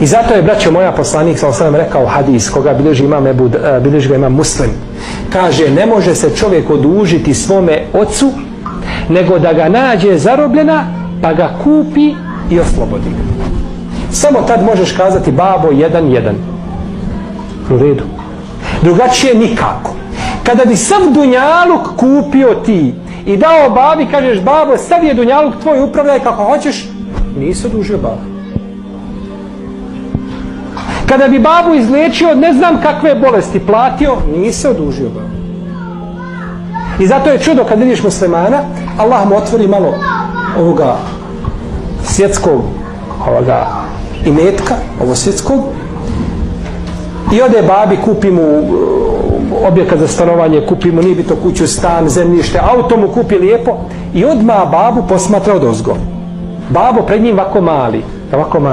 I zato je, braćo moja, poslanik sallallahu alejhi ve sellem rekao hadis koga bilježi ga imam Muslim. Kaže, ne može se čovjek odužiti svome ocu nego da ga nađe zarobljena pa ga kupi i oslobodi ga. Samo tad možeš kazati babo 1-1. U redu. Drugačije nikako. Kada bi sav dunjaluk kupio ti i dao babi, kažeš babo, sav je dunjaluk tvoj, upravljaj kako hoćeš, nisi odužio babu. Kada bi babu izliječio od ne znam kakve bolesti, platio, nisi odužio babu. I zato je čudo kad vidiš muslimana, Allah mu otvori malo ovoga svjetskog imetka, ovo svjetskog, i ode babi, kupi mu objekat za stanovanje, kupi mu nije bito kuću, stan, zemljište, auto mu kupi lijepo i odmah babu posmatra odozgo. Babo pred njim ovako mali.